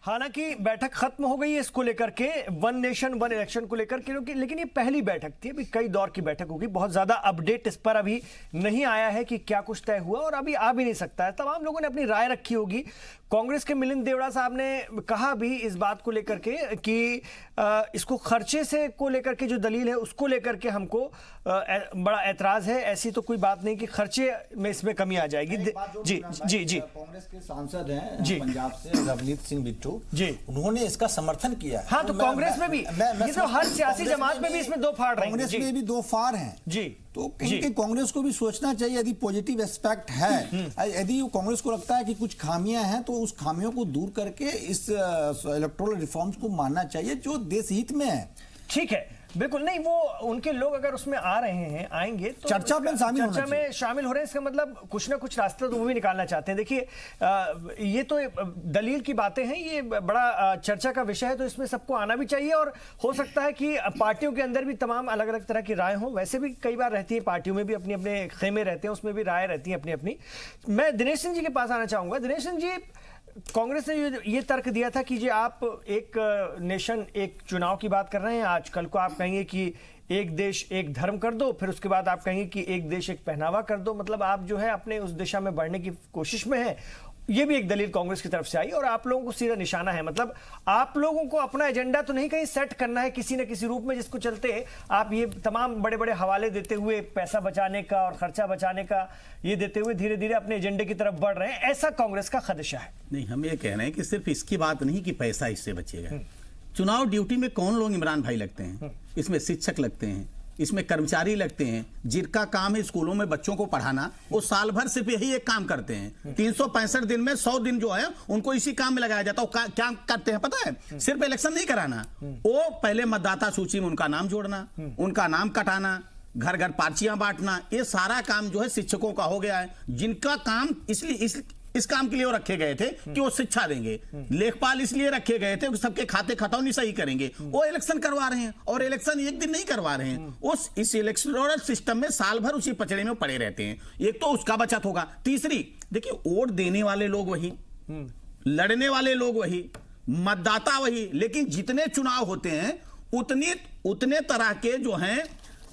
हालांकि बैठक खत्म हो गई है इसको लेकर के, वन नेशन वन इलेक्शन को लेकर के, क्योंकि लेकिन ये पहली बैठक थी, अभी कई दौर की बैठक होगी, बहुत ज्यादा अपडेट इस पर अभी नहीं आया है कि क्या कुछ तय हुआ और अभी आ भी नहीं सकता है। तमाम लोगों ने अपनी राय रखी होगी। कांग्रेस के मिलिंद देवड़ा साहब ने कहा भी इस बात को लेकर के कि इसको खर्चे से को लेकर के जो दलील है उसको लेकर के हमको बड़ा ऐतराज है। ऐसी तो कोई बात नहीं कि खर्चे में इसमें कमी आ जाएगी। जी जी जी, कांग्रेस के सांसद हैं पंजाब से रवनीत सिंह बिट्टू जी, उन्होंने इसका समर्थन किया। हाँ, तो कांग्रेस में भी ये तो हर सियासी जमात में भी इसमें दो फाड़ रहे हैं। कांग्रेस में भी दो फाड़ हैं जी, तो कहीं कांग्रेस को भी सोचना चाहिए। यदि पॉजिटिव एस्पेक्ट है, यदि कांग्रेस को लगता है कि कुछ खामियां हैं, तो उस खामियों को दूर करके इस इलेक्टोरल रिफॉर्म्स को मानना चाहिए जो देश हित में है। ठीक है, बिल्कुल नहीं, वो उनके लोग अगर उसमें आ रहे हैं, आएंगे तो चर्चा में शामिल हो रहे हैं, इसका मतलब कुछ ना कुछ रास्ता तो वो भी निकालना चाहते हैं। देखिए, ये तो दलील की बातें हैं, ये बड़ा चर्चा का विषय है, तो इसमें सबको आना भी चाहिए। और हो सकता है कि पार्टियों के अंदर भी तमाम अलग अलग तरह की राय हो, वैसे भी कई बार रहती है, पार्टियों में भी अपने अपने खेमे रहते हैं, उसमें भी राय रहती है अपनी अपनी। मैं दिनेश सिंह जी के पास आना चाहूंगा। दिनेश सिंह जी, कांग्रेस ने ये तर्क दिया था कि जी आप एक नेशन एक चुनाव की बात कर रहे हैं, आज कल को आप कहेंगे कि एक देश एक धर्म कर दो, फिर उसके बाद आप कहेंगे कि एक देश एक पहनावा कर दो, मतलब आप जो है अपने उस दिशा में बढ़ने की कोशिश में है। ये भी एक दलील कांग्रेस की तरफ से आई और आप लोगों को सीधा निशाना है, मतलब आप लोगों को अपना एजेंडा तो नहीं कहीं सेट करना है किसी न किसी रूप में, जिसको चलते आप ये तमाम बड़े बड़े हवाले देते हुए पैसा बचाने का और खर्चा बचाने का ये देते हुए धीरे धीरे अपने एजेंडे की तरफ बढ़ रहे हैं, ऐसा कांग्रेस का खदशा है। नहीं, हम ये कह रहे हैं कि सिर्फ इसकी बात नहीं कि पैसा इससे बचेगा। चुनाव ड्यूटी में कौन लोग इमरान भाई लगते हैं? इसमें शिक्षक लगते हैं, इसमें कर्मचारी लगते हैं, जिनका काम है स्कूलों में बच्चों को पढ़ाना, वो साल भर सिर्फ यही एक काम करते हैं। 365 दिन में 100 दिन जो है उनको इसी काम में लगाया जाता है। क्या करते हैं पता है? सिर्फ इलेक्शन नहीं कराना, वो पहले मतदाता सूची में उनका नाम जोड़ना, उनका नाम कटाना, घर घर पर्चियां बांटना, ये सारा काम जो है शिक्षकों का हो गया है, जिनका काम इसलिए इस काम के लिए वो रखे गए थे कि वो शिक्षा देंगे। लेखपाल इसलिए रखे गए थे कि सबके खाते खतौनी सही करेंगे। वो इलेक्शन करवा रहे हैं और इलेक्शन एक दिन नहीं करवा रहे हैं, उस इस इलेक्टोरल सिस्टम में साल भर उसी पचड़े में पड़े रहते हैं। एक तो उसका बचत होगा। तीसरी, देखिए, वोट देने वाले लोग वही, लड़ने वाले लोग वही, मतदाता वही, लेकिन जितने चुनाव होते हैं उतने तरह के जो हैं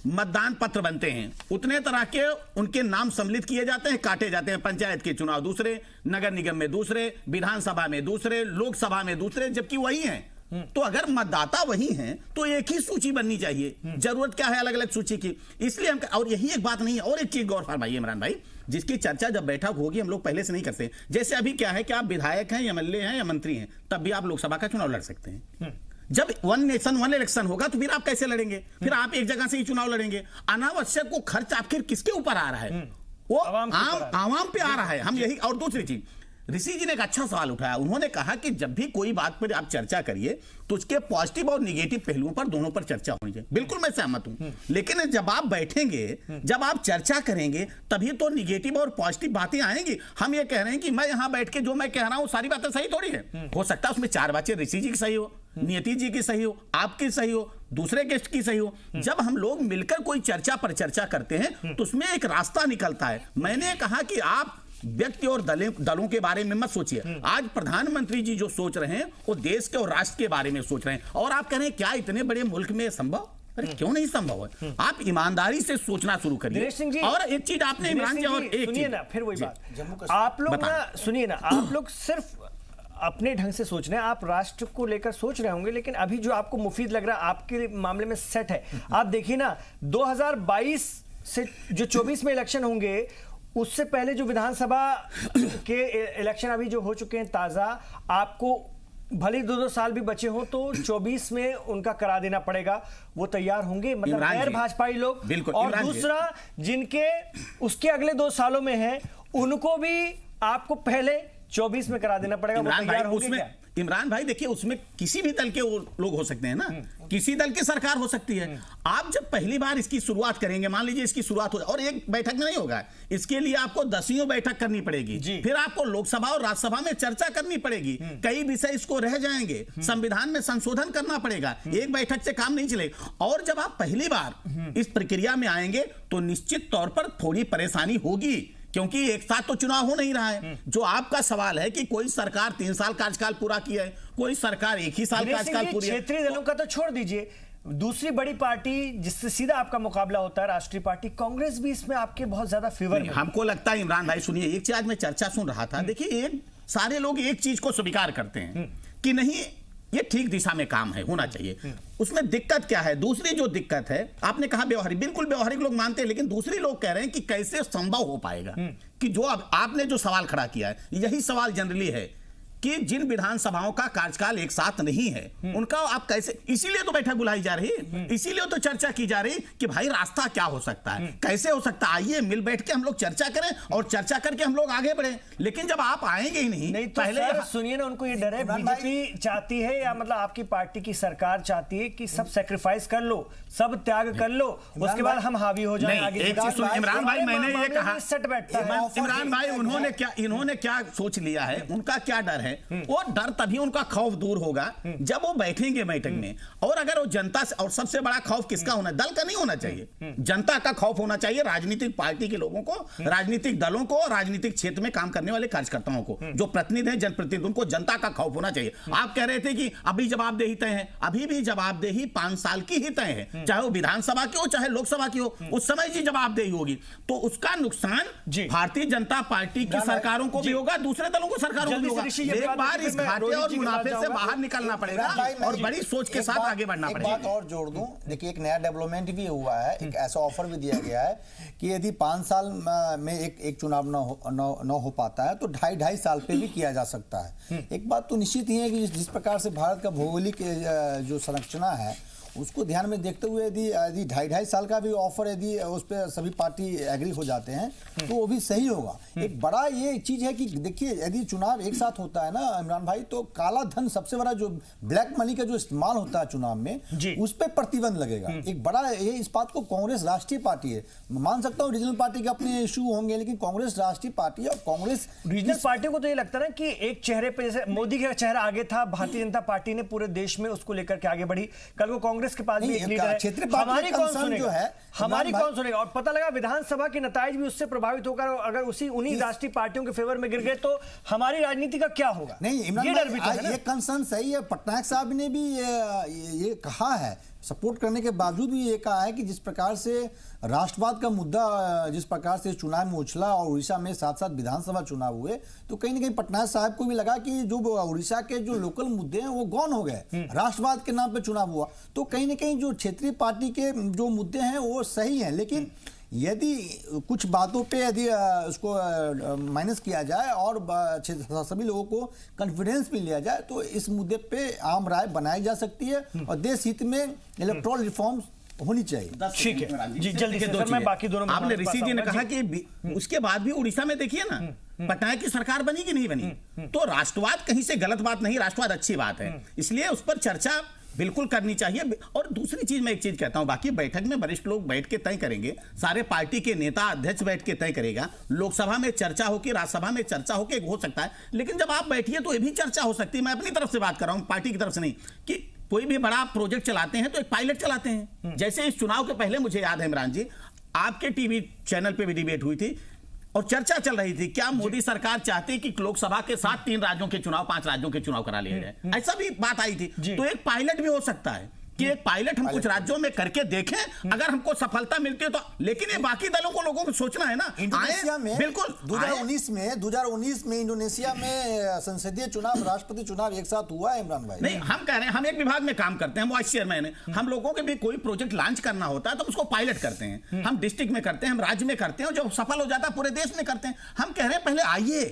मतदान पत्र बनते हैं, उतने तरह के उनके नाम सम्मिलित किए जाते हैं, काटे जाते हैं। पंचायत के चुनाव दूसरे, नगर निगम में दूसरे, विधानसभा में दूसरे, लोकसभा में दूसरे, जबकि वही हैं। तो अगर मतदाता वही हैं तो एक ही सूची बननी चाहिए, जरूरत क्या है अलग अलग सूची की? इसलिए हम, और यही एक बात नहीं है, और एक चीज गौर फरमाइए इमरान भाई, जिसकी चर्चा जब बैठक होगी हम लोग पहले से नहीं करते। जैसे अभी क्या है कि आप विधायक हैं, एमएलए हैं या मंत्री हैं, तब भी आप लोकसभा का चुनाव लड़ सकते हैं। जब वन नेशन वन इलेक्शन होगा तो फिर आप कैसे लड़ेंगे? फिर आप एक जगह से ही चुनाव लड़ेंगे। अनावश्यक वो खर्च आखिर किसके ऊपर आ रहा है? वो आवाम पे आ रहा है। हम यही, और दूसरी चीज, ऋषि जी ने एक अच्छा सवाल उठाया। उन्होंने कहा कि जब भी कोई बात पर आप चर्चा करिए तो उसके पॉजिटिव और निगेटिव पहलुओं पर दोनों पर चर्चा होनी चाहिए। बिल्कुल मैं सहमत हूं, लेकिन जब आप बैठेंगे, जब आप चर्चा करेंगे, तभी तो निगेटिव और पॉजिटिव बातें आएंगी। हम ये कह रहे हैं कि मैं यहां बैठ के जो मैं कह रहा हूं सारी बातें सही थोड़ी है। हो सकता है उसमें 4 बातें ऋषि जी की सही हो, नियति जी की सही हो, आपकी सही हो, दूसरे गेस्ट की सही हो। जब हम लोग मिलकर कोई चर्चा पर चर्चा करते हैं तो उसमें एक रास्ता निकलता है। मैंने कहा कि आप व्यक्ति और दलों के बारे में मत सोचिए। आज प्रधानमंत्री जी जो सोच रहे हैं वो देश के और राष्ट्र के बारे में सोच रहे हैं, और आप कह रहे हैं क्या इतने बड़े मुल्क में संभव? अरे क्यों नहीं संभव है? आप ईमानदारी से सोचना शुरू करिए। और एक चीज आपने इमरान जी, और एक सुनिए ना, फिर वही बात, आप लोग ना सुनिए ना, आप लोग सिर्फ अपने ढंग से सोच रहे हैं, आप राष्ट्र को लेकर सोच रहे होंगे, लेकिन अभी जो आपको मुफीद लग रहा है आपके मामले में सेट है। आप देखिए ना, 2022 से जो 24 में इलेक्शन होंगे, उससे पहले जो विधानसभा के इलेक्शन अभी जो हो चुके हैं ताजा, आपको भले 2-2 साल भी बचे हो तो 24 में उनका करा देना पड़ेगा। वो तैयार होंगे, मतलब गैर भाजपाई लोग। और दूसरा, जिनके उसके अगले 2 सालों में है, उनको भी आपको पहले 24 में करा देना पड़ेगा। वो तैयार होंगे क्या? इमरान भाई देखिए, उसमें किसी भी दल के लोग हो सकते हैं ना, किसी दल की सरकार हो सकती है। आप जब पहली बार इसकी शुरुआत करेंगे, मान लीजिए इसकी शुरुआत हो, और एक बैठक में नहीं होगा, इसके लिए आपको 10 बैठक करनी पड़ेगी, फिर आपको लोकसभा और राज्यसभा में चर्चा करनी पड़ेगी, कई विषय इसको रह जाएंगे, संविधान में संशोधन करना पड़ेगा, एक बैठक से काम नहीं चलेगा। और जब आप पहली बार इस प्रक्रिया में आएंगे तो निश्चित तौर पर थोड़ी परेशानी होगी, क्योंकि एक साथ तो चुनाव हो नहीं रहा है। जो आपका सवाल है कि कोई सरकार 3 साल कार्यकाल पूरा किया है, कोई सरकार 1 ही साल कार्यकाल पूरी है। क्षेत्रीय दलों का तो छोड़ दीजिए, दूसरी बड़ी पार्टी जिससे सीधा आपका मुकाबला होता है राष्ट्रीय पार्टी कांग्रेस भी इसमें आपके बहुत ज्यादा फेवर में। हमको लगता है इमरान भाई, सुनिए, एक चीज आज मैं चर्चा सुन रहा था। देखिए, सारे लोग एक चीज को स्वीकार करते हैं कि नहीं, ये ठीक दिशा में काम है, होना चाहिए। उसमें दिक्कत क्या है? दूसरी जो दिक्कत है, आपने कहा व्यवहारिक, बिल्कुल व्यवहारिक लोग मानते हैं, लेकिन दूसरी लोग कह रहे हैं कि कैसे संभव हो पाएगा कि जो अब आपने जो सवाल खड़ा किया है, यही सवाल जनरली है कि जिन विधानसभाओं का कार्यकाल एक साथ नहीं है उनका आप कैसे, इसीलिए तो बैठक बुलाई जा रही है, इसीलिए तो चर्चा की जा रही कि भाई रास्ता क्या हो सकता है, कैसे हो सकता है, आइए मिल बैठ के हम लोग चर्चा करें और चर्चा करके हम लोग आगे बढ़े। लेकिन जब आप आएंगे ही नहीं तो पहले सुनिए ना, उनको ये डर है बीजेपी चाहती है या मतलब आपकी पार्टी की सरकार चाहती है कि सब सेक्रीफाइस कर लो, सब त्याग कर लो, उसके बाद हम हावी हो जाएं आगे। एक चीज सुन इमरान भाई, मैंने ये कहा, सट बैठता है इमरान भाई, इन्होंने क्या सोच लिया है, उनका क्या डर है? वो डर तभी उनका खौफ दूर होगा जब वो बैठेंगे बैठक में। और अगर वो जनता से, और सबसे बड़ा खौफ किसका होना, दल का नहीं होना चाहिए, जनता का खौफ होना चाहिए, राजनीतिक पार्टी के लोगों को, राजनीतिक दलों को, राजनीतिक क्षेत्र में काम करने वाले कार्यकर्ताओं को, जो प्रतिनिधि हैं, जनप्रतिनिधि, उनको जनता का खौफ होना चाहिए। आप कह रहे थे कि अभी जवाबदेही तय है, अभी भी जवाबदेही 5 साल की ही तय है, चाहे वो विधानसभा की हो चाहे लोकसभा की हो, उस समय जी जवाबदेही होगी। तो उसका नुकसान भारतीय जनता पार्टी की सरकारों को भी होगा, दूसरे दलों को सरकारों को भी होगा। एक बार इस घाटे और मुनाफे से बाहर निकलना पड़ेगा और बड़ी सोच के साथ आगे बढ़ना पड़ेगा। एक बात और जोड़ दूं, देखिए एक नया डेवलपमेंट भी हुआ है, एक ऐसा ऑफर भी दिया गया है कि यदि 5 साल में एक चुनाव न हो पाता है तो 2.5 साल पे भी किया जा सकता है। एक बात तो निश्चित ही है कि जिस प्रकार से भारत का भौगोलिक जो संरचना है उसको ध्यान में देखते हुए यदि 2.5 साल का भी ऑफर यदि उस पर सभी पार्टी एग्री हो जाते हैं तो वो भी सही होगा। एक बड़ा ये चीज है कि देखिए, यदि चुनाव एक साथ होता है ना इमरान भाई, तो काला धन, सबसे बड़ा जो ब्लैक मनी का जो इस्तेमाल होता है चुनाव में, उस पर प्रतिबंध लगेगा। एक बड़ा ये, इस बात को कांग्रेस राष्ट्रीय पार्टी है, मान सकता हूँ रीजनल पार्टी के अपने इशू होंगे, लेकिन कांग्रेस राष्ट्रीय पार्टी है और कांग्रेस रीजनल पार्टियों को तो ये लगता है ना कि एक चेहरे पे, जैसे मोदी का चेहरा आगे था, भारतीय जनता पार्टी ने पूरे देश में उसको लेकर के आगे बढ़ी, कल को कांग्रेस के पास भी एक लीडर है, हमारी कौन सुनेगा? और पता लगा विधानसभा के नतीजे भी उससे प्रभावित होकर अगर उन्हीं राष्ट्रीय पार्टियों के फेवर में गिर गए तो हमारी राजनीति का क्या होगा? नहीं इमरान भाई, ये कंसर्न सही है। पटनायक साहब ने भी ये कहा है, सपोर्ट करने के बावजूद भी ये कहा है कि जिस प्रकार से राष्ट्रवाद का मुद्दा जिस प्रकार से चुनाव में उछला और उड़ीसा में साथ साथ विधानसभा चुनाव हुए, तो कहीं ना कहीं पटनायक साहब को भी लगा कि जो उड़ीसा के जो लोकल मुद्दे हैं वो गौन हो गए, राष्ट्रवाद के नाम पे चुनाव हुआ, तो कहीं ना कहीं जो क्षेत्रीय पार्टी के जो मुद्दे हैं वो सही हैं। लेकिन यदि कुछ बातों पे यदि उसको माइनस किया जाए और सभी लोगों को कॉन्फिडेंस में लिया जाए तो इस मुद्दे पे आम राय बनाई जा सकती है और देश हित में इलेक्टोरल रिफॉर्म्स होनी चाहिए। ठीक है जी, जल्दी से मैं बाकी दोनों, आपने ऋषि जी ने कहा कि उसके बाद भी उड़ीसा में देखिए ना, पटनायक की सरकार बनी कि नहीं बनी, तो राष्ट्रवाद कहीं से गलत बात नहीं, राष्ट्रवाद अच्छी बात है, इसलिए उस पर चर्चा बिल्कुल करनी चाहिए। और दूसरी चीज मैं एक चीज कहता हूं, बाकी बैठक में वरिष्ठ लोग बैठ के तय करेंगे, सारे पार्टी के नेता अध्यक्ष बैठ के तय करेगा, लोकसभा में चर्चा हो कि राज्यसभा में चर्चा हो के हो सकता है, लेकिन जब आप बैठिए तो ये भी चर्चा हो सकती है। मैं अपनी तरफ से बात कर रहा हूं, पार्टी की तरफ से नहीं, कि कोई भी बड़ा प्रोजेक्ट चलाते हैं तो एक पायलट चलाते हैं। जैसे इस चुनाव के पहले मुझे याद है इमरान जी, आपके टीवी चैनल पे भी डिबेट हुई थी और चर्चा चल रही थी, क्या मोदी सरकार चाहती कि लोकसभा के साथ 3 राज्यों के चुनाव, 5 राज्यों के चुनाव करा लिया जाए, ऐसा भी बात आई थी। तो एक पायलट भी हो सकता है कि एक पायलट हम कुछ राज्यों में करके देखें, अगर हमको सफलता मिलती है तो। लेकिन ये बाकी दलों को, लोगों को सोचना है ना। इंडोनेशिया में बिल्कुल 2019 में इंडोनेशिया में संसदीय चुनाव, राष्ट्रपति चुनाव एक साथ हुआ है इमरान भाई। नहीं, हम कह रहे हैं, हम एक विभाग में काम करते हैं, हम वाइस चेयरमैन है, हम लोगों के भी कोई प्रोजेक्ट लॉन्च करना होता है तो उसको पायलट करते हैं, हम डिस्ट्रिक्ट में करते हैं, हम राज्य में करते हैं, जो सफल हो जाता है पूरे देश में करते हैं। हम कह रहे हैं पहले आइए,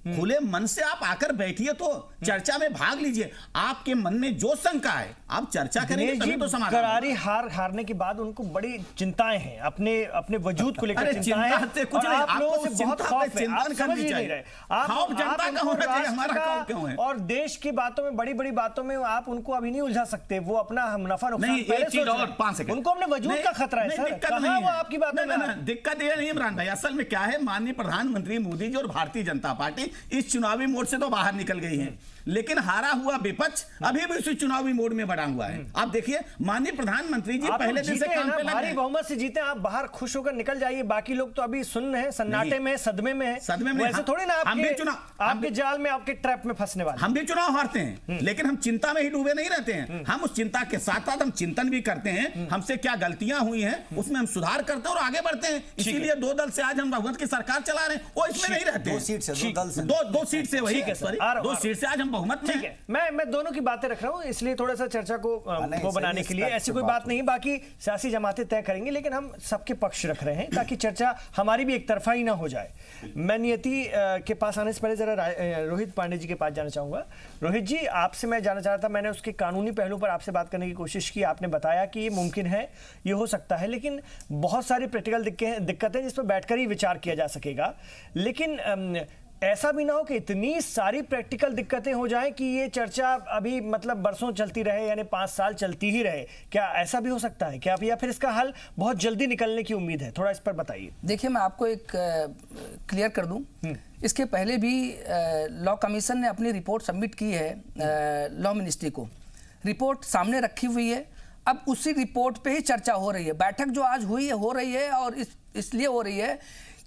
खुले मन से आप आकर बैठिए, तो चर्चा में भाग लीजिए, आपके मन में जो शंका है आप चर्चा करेंगे तभी तो समाधान। करारी हारने के बाद उनको बड़ी चिंताएं हैं, अपने वजूद को लेकर चिंताएं हैं, कुछ नहीं, आप लोगों से बहुत खौफ है, आप समझ नहीं रहे, खौफ जनता का होना चाहिए, हमारा खौफ क्यों है? और देश की बातों में, बड़ी-बड़ी बातों में आप उनको अभी नहीं उलझा सकते, वो अपना मुनाफा नुकसान नहीं, एक चीज और 5 सेकंड, उनको अपने वजूद का खतरा है सर, कहां वो आपकी बातों में? दिक्कत ये नहीं इमरान भाई, असल में क्या है, माननीय प्रधानमंत्री मोदी जी और भारतीय जनता पार्टी इस चुनावी मोड से तो बाहर निकल गई है, लेकिन हारा हुआ विपक्ष अभी भी उसी चुनावी मोड में बना हुआ है। आप देखिए माननीय प्रधानमंत्री जी पहले दिन से काम पे लगे, भारी बहुमत से जीते, आप बाहर खुश होकर निकल जाइए, बाकी लोग तो अभी सुन रहे हैं, सन्नाटे में, सदमे में है। सदमे में ऐसे थोड़ी ना आपके जाल में, आपके ट्रैप में फंसने वाले। हम भी चुनाव हारते हैं, लेकिन हम चिंता में ही डूबे नहीं रहते हैं। हम उस चिंता के साथ साथ हम चिंतन भी करते हैं, हमसे क्या गलतियां हुई हैं उसमें हम सुधार करते हैं और आगे बढ़ते हैं। इसीलिए 2 दल से आज हम बहुमत की सरकार चला रहे हैं, वो इसमें नहीं रहते। 2 सीट से, 2 दल से, 2 सीट से, वही 2 सीट से आज हम बहुमत में हैं। मैं दोनों की बातें रख रहा हूं, इसलिए थोड़ा सा चर्चा को वो बनाने के लिए, ऐसी कोई बात नहीं, बाकी सियासी जमातें तय करेंगे, लेकिन हम सबके पक्ष रख रहे हैं ताकि चर्चा हमारी भी एक तरफा ही ना हो जाए। मैं नियति के पास आने से पहले जरा रोहित पांडे जी के पास जाना चाहूंगा। रोहित जी, आपसे मैं जानना चाहता था, मैंने उसके कानूनी पहलू पर आपसे बात करने की कोशिश की, आपने बताया कि ये मुमकिन है, ये हो सकता है, लेकिन बहुत सारी प्रैक्टिकल दिक्कतें जिस पर बैठकर ही विचार किया जा सकेगा। लेकिन ऐसा भी ना हो कि इतनी सारी प्रैक्टिकल दिक्कतें हो जाएं कि ये चर्चा अभी मतलब बरसों चलती रहे, यानी 5 साल चलती ही रहे। क्या ऐसा भी हो सकता है क्या, या फिर इसका हल बहुत जल्दी निकलने की उम्मीद है? थोड़ा इस पर बताइए। देखिए, मैं आपको एक क्लियर कर दूं, इसके पहले भी लॉ कमीशन ने अपनी रिपोर्ट सबमिट की है लॉ मिनिस्ट्री को, रिपोर्ट सामने रखी हुई है। अब उसी रिपोर्ट पे ही चर्चा हो रही है। बैठक जो आज हुई है, हो रही है, और इसलिए हो रही है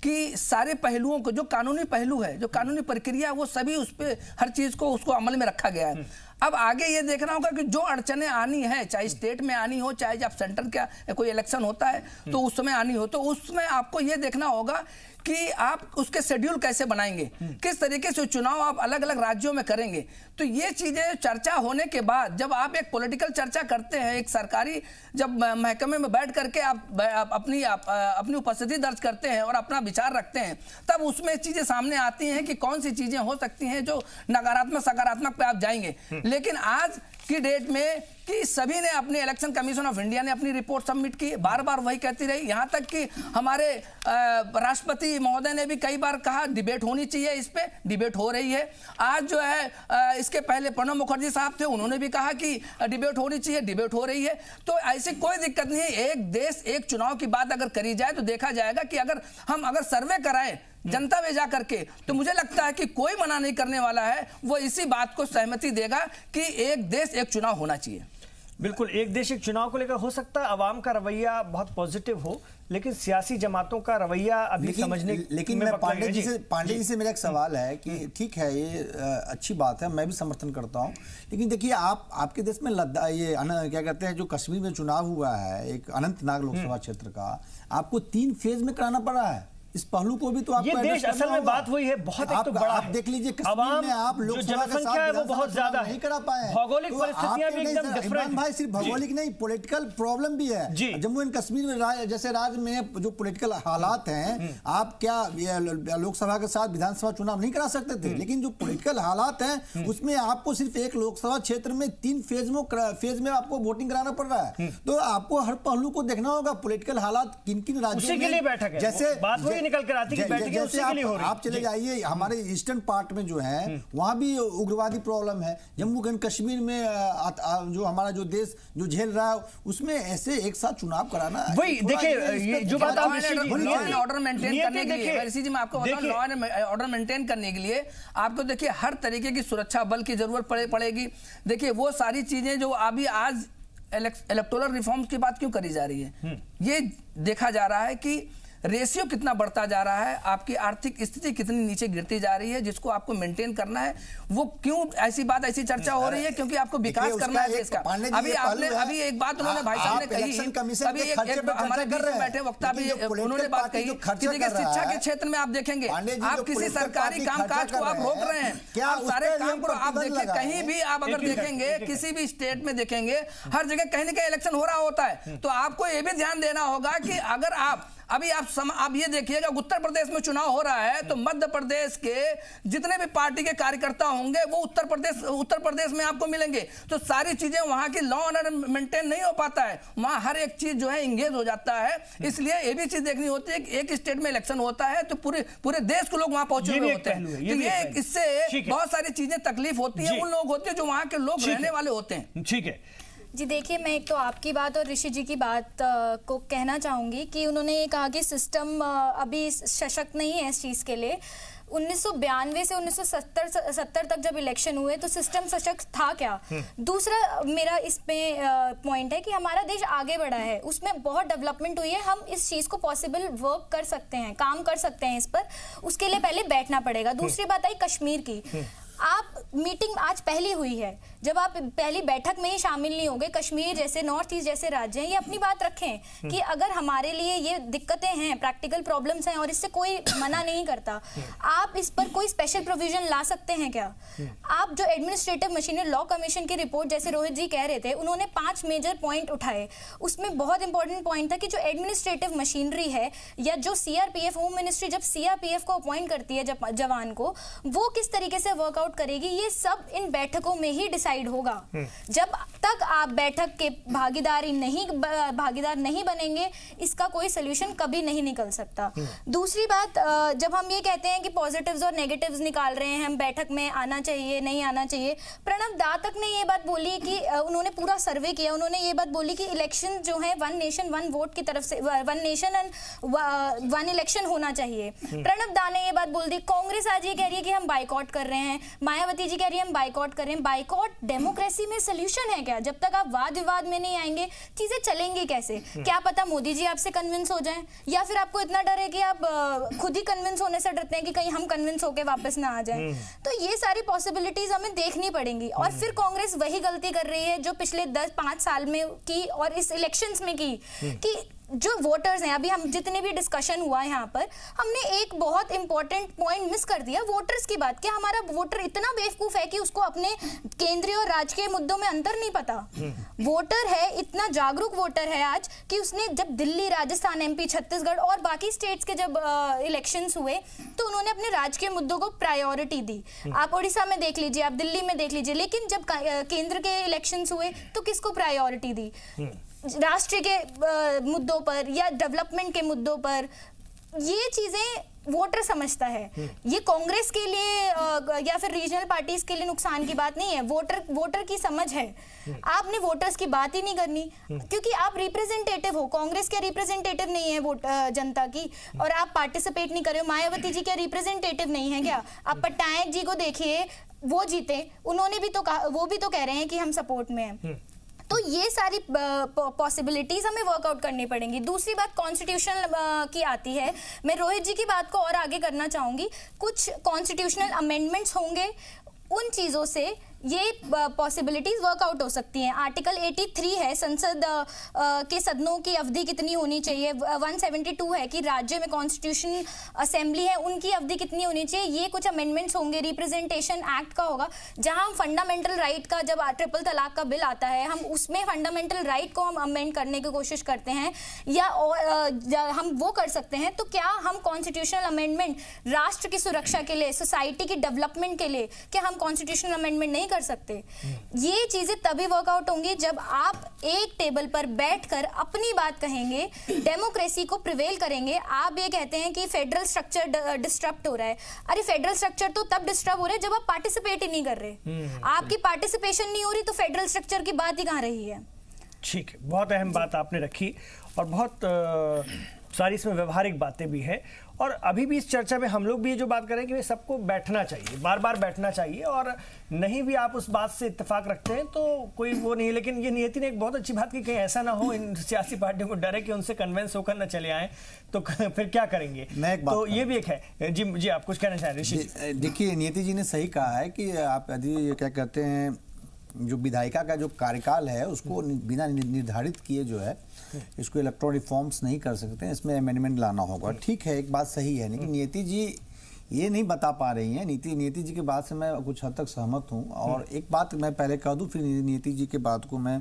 कि सारे पहलुओं को, जो कानूनी पहलू है, जो कानूनी प्रक्रिया, वो सभी उस पे हर चीज को उसको अमल में रखा गया है। अब आगे ये देखना होगा कि जो अड़चने आनी है, चाहे स्टेट में आनी हो, चाहे जब सेंटर का कोई इलेक्शन होता है तो उस समय आनी हो, तो उसमें आपको ये देखना होगा कि आप उसके शेड्यूल कैसे बनाएंगे, किस तरीके से चुनाव आप अलग अलग राज्यों में करेंगे। तो ये चीजें चर्चा होने के बाद, जब आप एक पॉलिटिकल चर्चा करते हैं, एक सरकारी जब महकमे में बैठ करके आप अपनी उपस्थिति दर्ज करते हैं और अपना विचार रखते हैं, तब उसमें चीजें सामने आती हैं कि कौन सी चीजें हो सकती हैं जो नकारात्मक सकारात्मक पे आप जाएंगे। लेकिन आज की डेट में कि सभी ने, अपने इलेक्शन कमीशन ऑफ इंडिया ने अपनी रिपोर्ट सबमिट की, बार बार वही कहती रही, यहां तक कि हमारे राष्ट्रपति महोदय ने भी कई बार कहा डिबेट होनी चाहिए, इस पे डिबेट हो रही है। आज जो है इसके पहले प्रणब मुखर्जी साहब थे, उन्होंने भी कहा कि डिबेट होनी चाहिए, डिबेट हो रही है। तो ऐसी कोई दिक्कत नहीं है। एक देश एक चुनाव की बात अगर करी जाए तो देखा जाएगा कि अगर सर्वे कराएं जनता में जा करके, तो मुझे लगता है कि कोई मना नहीं करने वाला है, वो इसी बात को सहमति देगा कि एक देश एक चुनाव होना चाहिए। बिल्कुल, एक देश एक चुनाव को लेकर हो सकता है अवाम का रवैया बहुत पॉजिटिव हो, लेकिन सियासी जमातों का रवैया अभी समझने। लेकिन मैं पांडे जी से मेरा एक सवाल है कि ठीक है, ये अच्छी बात है, मैं भी समर्थन करता हूं, लेकिन देखिए आपके देश में ये क्या कहते हैं, जो कश्मीर में चुनाव हुआ है, एक अनंतनाग लोकसभा क्षेत्र का, आपको 3 फेज में कराना पड़ा है। इस पहलू को भी तो आपको, ये देश असल में बात वही है, बहुत एक तो बड़ा आप देख लीजिए, कश्मीर में आप लोकसभा के साथ वो बहुत ज्यादा नहीं करा पाए, भौगोलिक परिस्थितियां भी एकदम डिफरेंट। भाई, सिर्फ भौगोलिक नहीं, पॉलिटिकल प्रॉब्लम भी है। जम्मू एंड कश्मीर में जैसे राज्य में जो पॉलिटिकल हालात हैं, आप क्या लोकसभा के साथ विधानसभा चुनाव नहीं करा सकते थे, लेकिन जो पॉलिटिकल हालात हैं उसमें आपको सिर्फ एक लोकसभा क्षेत्र में 3 फेज में आपको वोटिंग कराना पड़ रहा है। तो आपको हर पहलू को देखना होगा, पॉलिटिकल हालात किन किन राज्यों में, बैठक है, जैसे बात वही निकल कर आती है। जैसे आप चले जाइए हमारे ईस्टर्न पार्ट में जो है, वहां भी उग्रवादी प्रॉब्लम है। जम्मू एंड कश्मीर में जो हमारा जो देश जो झेल रहा है, उसमें ऐसे एक साथ चुनाव कराना, वही देखिए जो बात आप ऑर्डर मेंटेन करने के लिए, मैं आपको बताऊं, लॉ एंड ऑर्डर मेंटेन करने के लिए आपको देखिए हर तरीके की सुरक्षा बल की जरूरत पड़ेगी। देखिए वो सारी चीजें जो अभी आज इलेक्टोरल रिफॉर्म्स की बात क्यों करी जा रही है, ये देखा जा रहा है कि रेशियो कितना बढ़ता जा रहा है, आपकी आर्थिक स्थिति कितनी नीचे गिरती जा रही है, जिसको आपको मेंटेन करना है। वो क्यों ऐसी बात, ऐसी चर्चा हो रही है, क्योंकि आपको विकास करना है देश का। अभी एक बात उन्होंने भाई साहब ने कही, अभी एक हमारे बीच में बैठे वक्ता भी उन्होंने बात कही कि देखिए शिक्षा के क्षेत्र में आप देखेंगे, आप किसी सरकारी कामकाज को आप रोक रहे हैं, आप सारे काम को आप देखिए, कहीं भी आप अगर देखेंगे, किसी भी स्टेट में देखेंगे, हर जगह कहीं ना कहीं इलेक्शन हो रहा होता है। तो आपको ये भी ध्यान देना होगा कि अगर आप ये देखिएगा, उत्तर प्रदेश में चुनाव हो रहा है, तो मध्य प्रदेश के जितने भी पार्टी के कार्यकर्ता होंगे वो उत्तर प्रदेश में आपको मिलेंगे। तो सारी चीजें वहां की लॉ एंड ऑर्डर मेंटेन नहीं हो पाता है, वहां हर एक चीज जो है इंगेज हो जाता है। इसलिए ये भी चीज देखनी होती है कि एक स्टेट में इलेक्शन होता है तो पूरे देश को लोग वहां पहुंचे हुए होते हैं। तो ये इससे बहुत सारी चीजें तकलीफ होती है, उन लोग होते हैं जो वहां के लोग रहने वाले होते हैं। ठीक है जी, देखिए मैं एक तो आपकी बात और ऋषि जी की बात को कहना चाहूँगी कि उन्होंने ये कहा कि सिस्टम अभी सशक्त नहीं है इस चीज़ के लिए। 1992 से 1970 तक जब इलेक्शन हुए तो सिस्टम सशक्त था क्या? दूसरा मेरा इसमें पॉइंट है कि हमारा देश आगे बढ़ा है, उसमें बहुत डेवलपमेंट हुई है, हम इस चीज को पॉसिबल वर्क कर सकते हैं, काम कर सकते हैं इस पर, उसके लिए पहले बैठना पड़ेगा। दूसरी बात आई कश्मीर की। आप मीटिंग आज पहली हुई है, जब आप पहली बैठक में ही शामिल नहीं होंगे, कश्मीर जैसे नॉर्थ ईस्ट जैसे राज्य हैं, ये अपनी बात रखें कि अगर हमारे लिए ये दिक्कतें हैं, प्रैक्टिकल प्रॉब्लम्स हैं और इससे कोई मना नहीं करता, आप इस पर कोई स्पेशल प्रोविजन ला सकते हैं क्या? आप जो एडमिनिस्ट्रेटिव मशीनरी लॉ कमीशन की रिपोर्ट जैसे रोहित जी कह रहे थे, उन्होंने 5 मेजर पॉइंट उठाए, उसमें बहुत इंपॉर्टेंट पॉइंट था कि जो एडमिनिस्ट्रेटिव मशीनरी है या जो सीआरपीएफ, होम मिनिस्ट्री जब सीआरपीएफ को अपॉइंट करती है जवान को, वो किस तरीके से वर्कआउट करेगी, ये सब इन बैठकों में ही डिसाइड होगा। जब तक आप बैठक के भागीदार नहीं बनेंगे, इसका कोई सोल्यूशन कभी नहीं निकल सकता। दूसरी बात, जब हम ये कहते हैं कि पॉजिटिव्स और नेगेटिव्स निकाल रहे हैं, हम बैठक में आना चाहिए नहीं आना चाहिए, प्रणब दा तक ने ये बात बोली कि उन्होंने पूरा सर्वे किया, उन्होंने ये बात बोली कि इलेक्शन जो है 1 नेशन 1 वोट की तरफ से 1 नेशन एंड 1 इलेक्शन होना चाहिए। प्रणब दा ने ये बात बोल दी। कांग्रेस आज ये कह रही है कि हम बाइकआउट कर रहे हैं, मायावती जी कह रही है हम बाइकआउट कर रहे हैं। बाइकआउट डेमोक्रेसी में सोल्यूशन है क्या? जब तक आप वाद विवाद में नहीं आएंगे, चीजें चलेंगी कैसे? क्या पता मोदी जी आपसे कन्विंस हो जाएं, या फिर आपको इतना डर है कि आप खुद ही कन्विंस होने से डरते हैं कि कहीं हम कन्विंस होके वापस ना आ जाएं। तो ये सारी पॉसिबिलिटीज हमें देखनी पड़ेंगी। और फिर कांग्रेस वही गलती कर रही है जो पिछले 10-5 साल में की और इस इलेक्शंस में की, कि जो वोटर्स हैं, अभी हम जितने भी डिस्कशन हुआ यहाँ पर, हमने एक बहुत इंपॉर्टेंट पॉइंट मिस कर दिया, वोटर्स की बात। कि हमारा वोटर इतना बेवकूफ है कि उसको अपने केंद्रीय और राजकीय मुद्दों में अंतर नहीं पता। वोटर है, इतना जागरूक वोटर है आज कि उसने जब दिल्ली, राजस्थान, एमपी, छत्तीसगढ़ और बाकी स्टेट्स के जब इलेक्शंस हुए तो उन्होंने अपने राजकीय मुद्दों को प्रायोरिटी दी। आप उड़ीसा में देख लीजिए, आप दिल्ली में देख लीजिए, लेकिन जब केंद्र के इलेक्शंस हुए तो किसको प्रायोरिटी दी? राष्ट्र के मुद्दों पर या डेवलपमेंट के मुद्दों पर। ये चीजें वोटर समझता है। ये कांग्रेस के लिए या फिर रीजनल पार्टीज के लिए नुकसान की बात नहीं है, वोटर की समझ है। आपने वोटर्स की बात ही नहीं करनी, क्योंकि आप रिप्रेजेंटेटिव हो, कांग्रेस के रिप्रेजेंटेटिव नहीं है जनता की, और आप पार्टिसिपेट नहीं कर रहे हो। मायावती जी के रिप्रेजेंटेटिव नहीं है क्या? आप पटनायक जी को देखिए, वो जीते, उन्होंने भी तो कहा, वो भी तो कह रहे हैं कि हम सपोर्ट में हैं। तो ये सारी पॉसिबिलिटीज हमें वर्कआउट करनी पड़ेंगी। दूसरी बात कॉन्स्टिट्यूशनल की आती है। मैं रोहित जी की बात को और आगे करना चाहूंगी। कुछ कॉन्स्टिट्यूशनल अमेंडमेंट्स होंगे, उन चीजों से ये पॉसिबिलिटीज वर्कआउट हो सकती हैं। आर्टिकल 83 है, संसद के सदनों की अवधि कितनी होनी चाहिए। 172 है कि राज्य में कॉन्स्टिट्यूशन असेंबली है, उनकी अवधि कितनी होनी चाहिए। ये कुछ अमेंडमेंट्स होंगे। रिप्रेजेंटेशन एक्ट का होगा, जहां हम फंडामेंटल राइट का, जब ट्रिपल तलाक का बिल आता है, हम उसमें फंडामेंटल राइट को हम अमेंड करने की कोशिश करते हैं, या हम वो कर सकते हैं। तो क्या हम कॉन्स्टिट्यूशनल अमेंडमेंट राष्ट्र की सुरक्षा के लिए, सोसाइटी की डेवलपमेंट के लिए, क्या हम कॉन्स्टिट्यूशनल अमेंडमेंट नहीं कर सकते? ये चीजें तभी वर्कआउट होंगी जब आप एक टेबल पर बैठकर अपनी बात कहेंगे, डेमोक्रेसी को प्रिवेल करेंगे। आप ये कहते हैं कि फेडरल स्ट्रक्चर डिस्टर्ब हो रहा है। अरे फेडरल स्ट्रक्चर तो तब डिस्टर्ब हो रहा है जब आप पार्टिसिपेट ही नहीं कर रहे। आपकी पार्टिसिपेशन नहीं हो रही तो फेडरल स्ट्रक्चर की बात ही कहां रही है? ठीक है, बहुत अहम बात आपने रखी और बहुत सारी इसमें व्यवहारिक बातें भी हैं। और अभी भी इस चर्चा में हम लोग भी ये जो बात करें कि सबको बैठना चाहिए, बार बार बैठना चाहिए, और नहीं भी आप उस बात से इत्तेफाक रखते हैं तो कोई वो नहीं। लेकिन ये नियति ने एक बहुत अच्छी बात की, कहीं ऐसा ना हो इन सियासी पार्टियों को डर है कि उनसे कन्विंस होकर ना चले आए तो फिर क्या करेंगे। तो ये भी एक है। जी आप कुछ कहना चाह रहे हैं? देखिए, नियति जी ने सही कहा है कि आप यदि क्या कहते हैं, जो विधायिका का जो कार्यकाल है उसको बिना निर्धारित किए जो है इसको इलेक्ट्रोल रिफॉर्म्स नहीं कर सकते हैं, इसमें अमेंडमेंट लाना होगा। ठीक है, एक बात सही है, लेकिन नियति जी ये नहीं बता पा रही हैं। नियति जी की बात से मैं कुछ हद तक सहमत हूं। और एक बात मैं पहले कह दूं, फिर नियति जी के बात को मैं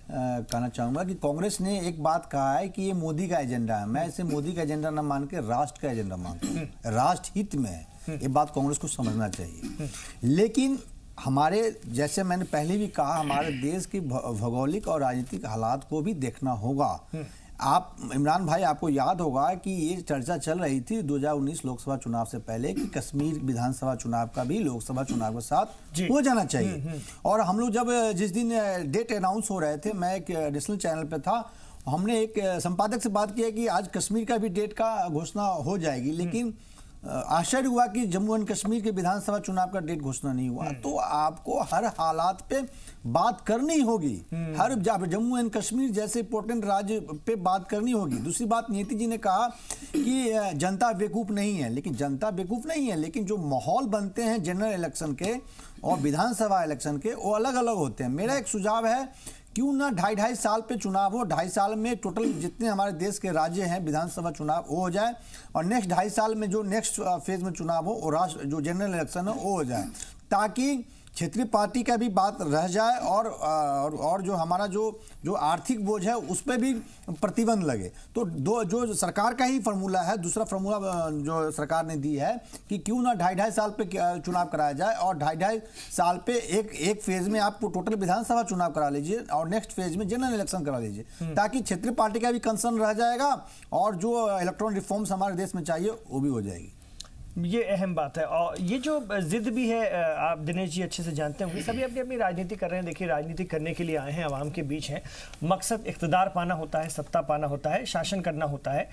कहना चाहूँगा कि कांग्रेस ने एक बात कहा है कि ये मोदी का एजेंडा है। मैं इसे मोदी का एजेंडा न मान के राष्ट्र का एजेंडा मानता हूँ, राष्ट्र हित में है। ये बात कांग्रेस को समझना चाहिए। लेकिन हमारे, जैसे मैंने पहले भी कहा, हमारे देश की भौगोलिक और राजनीतिक हालात को भी देखना होगा। आप इमरान भाई, आपको याद होगा कि ये चर्चा चल रही थी 2019 लोकसभा चुनाव से पहले कि कश्मीर विधानसभा चुनाव का भी लोकसभा चुनाव के साथ हो जाना चाहिए। और हम लोग जब जिस दिन डेट अनाउंस हो रहे थे, मैं एक एडिशनल चैनल पे था, हमने एक संपादक से बात की है कि आज कश्मीर का भी डेट का घोषणा हो जाएगी। लेकिन आश्चर्य हुआ कि जम्मू एंड कश्मीर के विधानसभा चुनाव का डेट घोषणा नहीं हुआ। तो आपको हर हालात पे बात करनी होगी, हर जम्मू एंड कश्मीर जैसे इंपॉर्टेंट राज्य पे बात करनी होगी। दूसरी बात, नियति जी ने कहा कि जनता बेवकूफ नहीं है, लेकिन जनता बेवकूफ नहीं है, लेकिन जो माहौल बनते हैं जनरल इलेक्शन के और विधानसभा इलेक्शन के, वो अलग अलग होते हैं। मेरा एक सुझाव है, क्यों ना 2.5 साल पे चुनाव हो, 2.5 साल में टोटल जितने हमारे देश के राज्य हैं विधानसभा चुनाव वो हो जाए, और नेक्स्ट 2.5 साल में जो नेक्स्ट फेज में चुनाव हो वो राष्ट्र जो जनरल इलेक्शन है वो हो जाए, ताकि क्षेत्रीय पार्टी का भी बात रह जाए और जो हमारा जो आर्थिक बोझ है उस पर भी प्रतिबंध लगे। तो जो सरकार का ही फार्मूला है, दूसरा फार्मूला जो सरकार ने दी है कि क्यों ना 2.5 साल पे चुनाव कराया जाए, और 2.5 साल पे एक फेज में आप टोटल विधानसभा चुनाव करा लीजिए और नेक्स्ट फेज में जनरल इलेक्शन करा लीजिए, ताकि क्षेत्रीय पार्टी का भी कंसर्न रह जाएगा और जो इलेक्ट्रॉनिक रिफॉर्म्स हमारे देश में चाहिए वो भी हो जाएगी। ये अहम बात है। और ये जो जिद भी है, आप दिनेश जी अच्छे से जानते होंगे, सभी अपनी अपनी राजनीति कर रहे हैं। देखिए, राजनीति करने के लिए आए हैं, आवाम के बीच हैं, मकसद इख्तिदार पाना होता है, सत्ता पाना होता है, शासन करना होता है,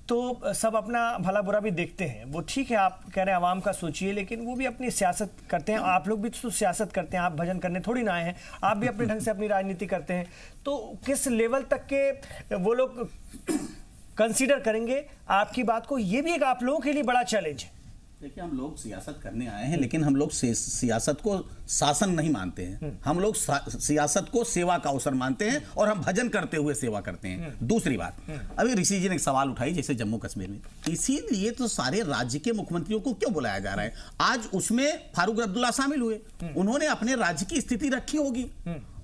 तो सब अपना भला बुरा भी देखते हैं। वो ठीक है, आप कह रहे हैं आवाम का सोचिए, लेकिन वो भी अपनी सियासत करते हैं। आप लोग भी तो सियासत करते हैं, आप भजन करने थोड़ी ना आए हैं, आप भी अपने ढंग से अपनी राजनीति करते हैं। तो किस लेवल तक के वो लोग कंसीडर करेंगे आपकी बात को, ये भी एक आप लोगों के लिए बड़ा चैलेंज है। देखिए, हम लोग सियासत करने आए हैं, लेकिन हम लोग सियासत को शासन नहीं मानते हैं। हम लोग सियासत को सेवा का अवसर मानते हैं और हम भजन करते हुए सेवा करते हैं। दूसरी बात, अभी ऋषि जी ने एक सवाल उठाई, जैसे जम्मू कश्मीर में, इसीलिए तो सारे राज्य के मुख्यमंत्रियों को क्यों बुलाया जा रहा है। आज उसमें फारूक अब्दुल्ला शामिल हुए, उन्होंने अपने राज्य की स्थिति रखी होगी।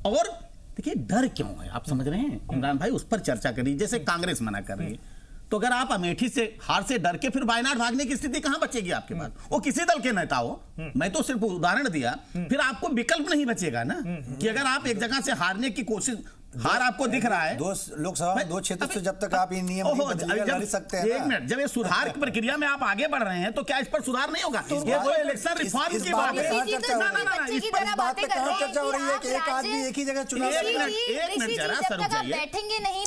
और देखिए, डर क्यों है, आप समझ रहे हैं इमरान भाई, उस पर चर्चा करिए। जैसे कांग्रेस मना कर रही है, तो अगर आप अमेठी से हार से डर के फिर वायनाड भागने की स्थिति कहां बचेगी आपके पास? वो किसी दल के नेता हो, मैं तो सिर्फ उदाहरण दिया, फिर आपको विकल्प नहीं बचेगा ना कि अगर आप एक जगह से हारने की कोशिश, हार आपको दिख रहा है, लोकसभा में 2 क्षेत्र से जब तक आप ये नियम लड़ सकते हैं। एक मिनट, जब ये सुधार की प्रक्रिया में आप आगे बढ़ रहे हैं, तो क्या इस पर सुधार नहीं होगा? ये वो इलेक्शन रिफॉर्म की बात है। इस बात पे कहां चर्चा हो रही है कि एक आदमी एक ही जगह चुनाव? एक मिनट जरा सर जाइए, बैठेंगे नहीं,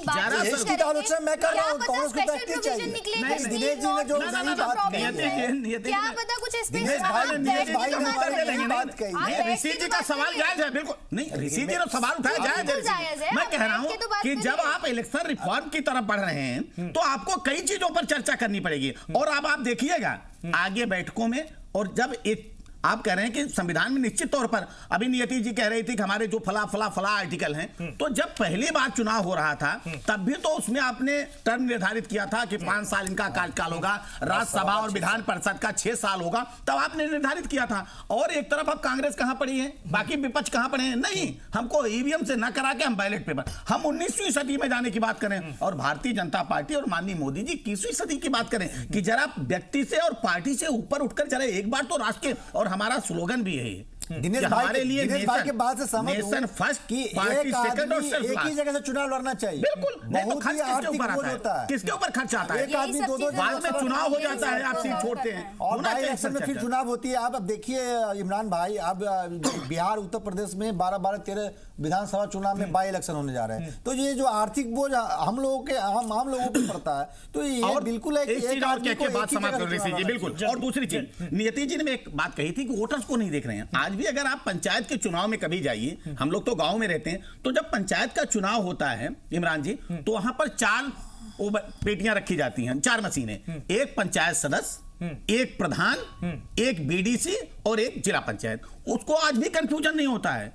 इसकी तो आलोचना मैं कर रहा हूं, कांग्रेस को बैठनी चाहिए। दिनेश जी ने जो सही बात कही है, क्या पता कुछ दिनेश भाई ने बात कही, ऋषि जी का सवाल जायज है, बिल्कुल नहीं, ऋषि जी ने सवाल उठाया जायज है। मैं कह रहा हूं कि जब आप इलेक्शन रिफॉर्म की तरफ बढ़ रहे हैं, तो आपको कई चीजों पर चर्चा करनी पड़ेगी। और अब आप देखिएगा आगे बैठकों में, और जब एक आप कह रहे हैं कि संविधान में निश्चित तौर पर, अभी नियति जी कह रही थी कि हमारे जो फला आर्टिकल हैं, तो जब पहली बार चुनाव हो रहा था तब भी तो उसमें आपने टर्म निर्धारित किया था कि 5 साल इनका कार्यकाल होगा, राज्यसभा और विधान परिषद का 6 साल होगा, तब आपने निर्धारित किया था। और एक तरफ अब कांग्रेस कहां पड़ी है, बाकी विपक्ष कहां पड़े हैं? नहीं, हमको ईवीएम से न करा के हम बैलेट पेपर, हम 19वीं सदी में जाने की बात करें, और भारतीय जनता पार्टी और माननीय मोदी जी 21वीं सदी की बात करें कि जरा व्यक्ति से और पार्टी से ऊपर उठकर जरा एक बार तो राष्ट्र के, और हमारा स्लोगन भी है दिनेश भाई के बात से सहमत हूं फर्स्ट कि पार्टी सेकंड और एक ही जगह से चुनाव लड़ना चाहिए। बिल्कुल, बहुत ही आर्थिक बोझ होता है, किसके ऊपर खर्च आता है? एक आदमी 2-2 बाद में चुनाव हो जाता है, आप सीट छोड़ते हैं, और बाई इलेक्शन में फिर चुनाव होती है। आप अब देखिए इमरान भाई, अब बिहार, उत्तर प्रदेश में 12-13 विधानसभा चुनाव में बाई इलेक्शन होने जा रहे हैं। तो ये जो आर्थिक बोझ हम लोगों के आम लोगों पर पड़ता है, तो ये बिल्कुल एक आदमी को बात समझ कर रही थी। बिल्कुल। और दूसरी चीज, नियति जी ने एक बात कही थी कि वोटर्स को नहीं देख रहे हैं। आज भी अगर आप पंचायत के चुनाव में कभी जाइए, हम लोग तो गांव में रहते हैं, तो जब पंचायत का चुनाव होता है इमरान जी, तो वहां पर 4 पेटियां रखी जाती हैं, 4 मशीनें, एक पंचायत सदस्य, एक प्रधान, एक बीडीसी और एक जिला पंचायत। उसको आज भी कंफ्यूजन नहीं होता है,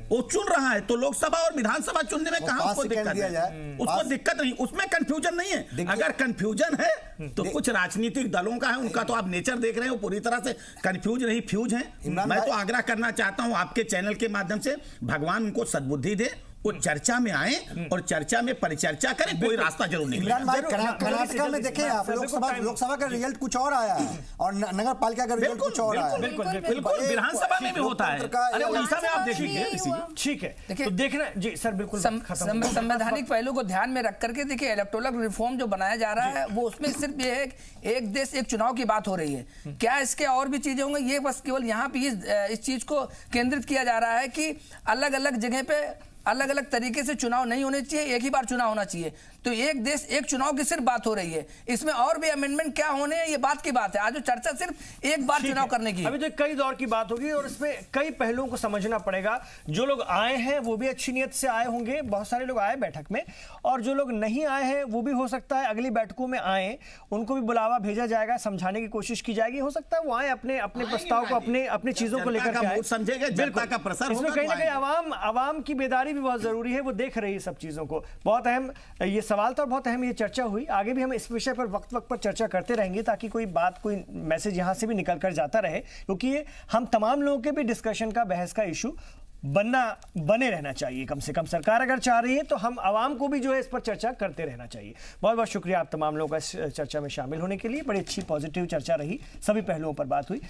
वो चुन रहा है। तो लोकसभा और विधानसभा चुनने में कहां उसको दिक्कत है? उसको दिक्कत नहीं, उसमें कंफ्यूजन नहीं है। अगर कंफ्यूजन है तो कुछ राजनीतिक दलों का है, उनका तो आप नेचर देख रहे हैं, वो पूरी तरह से कंफ्यूज नहीं, फ्यूज है। मैं तो आग्रह करना चाहता हूं आपके चैनल के माध्यम से, भगवान उनको सद्बुद्धि दे, वो चर्चा में आए और चर्चा में परिचर्चा करें, कोई रास्ता जरूर निकलेगा। कर्नाटका में देखें आप, लोकसभा का रिजल्ट कुछ और आया है और नगर पालिका का रिजल्ट कुछ और आया है। बिल्कुल, विधानसभा में भी होता है, अरे उड़ीसा में आप देखेंगे। ठीक है, तो देखना जी सर, बिल्कुल संवैधानिक पहलू को ध्यान में रख करके देखिए, इलेक्टोरल रिफॉर्म जो बनाया जा रहा है, वो उसमें सिर्फ ये है एक देश एक चुनाव की बात हो रही है। क्या इसके और भी चीजें होंगी? ये बस केवल यहाँ पे इस चीज को केंद्रित किया जा रहा है कि अलग अलग जगह पे अलग अलग तरीके से चुनाव नहीं होने चाहिए, एक ही बार चुनाव होना चाहिए। तो एक देश एक चुनाव की सिर्फ बात हो रही है, इसमें और भी अमेंडमेंट क्या होने हैं ये बात की बात है। आज जो चर्चा सिर्फ एक बार चुनाव करने की। अभी तो कई दौर की बात होगी और इसमें कई पहलुओं को समझना पड़ेगा। जो लोग आए हैं वो भी अच्छी नीयत से आए होंगे, बहुत सारे लोग आए बैठक में, और जो लोग नहीं आए हैं वो भी हो सकता है अगली बैठकों में आए, उनको भी बुलावा भेजा जाएगा, समझाने की कोशिश की जाएगी। हो सकता है वो आए अपने प्रस्ताव को, अपने चीजों को लेकर के समझेगा, जनता का प्रसार इसमें कहीं ना कहीं आवाम की बेदारी भी बहुत जरूरी है, वो देख रही है सब चीजों को। बहुत अहम ये सवाल था और बहुत अहम ये चर्चा हुई। आगे भी हम इस विषय पर वक्त पर चर्चा करते रहेंगे ताकि कोई बात, कोई मैसेज यहां से भी निकल कर जाता रहे, क्योंकि ये हम तमाम लोगों के भी डिस्कशन का, बहस का इशू बने रहना चाहिए। कम से कम सरकार अगर चाह रही है तो हम आवाम को भी जो है इस पर चर्चा करते रहना चाहिए। बहुत बहुत शुक्रिया आप तमाम लोगों का इस चर्चा में शामिल होने के लिए। बड़ी अच्छी पॉजिटिव चर्चा रही, सभी पहलुओं पर बात हुई।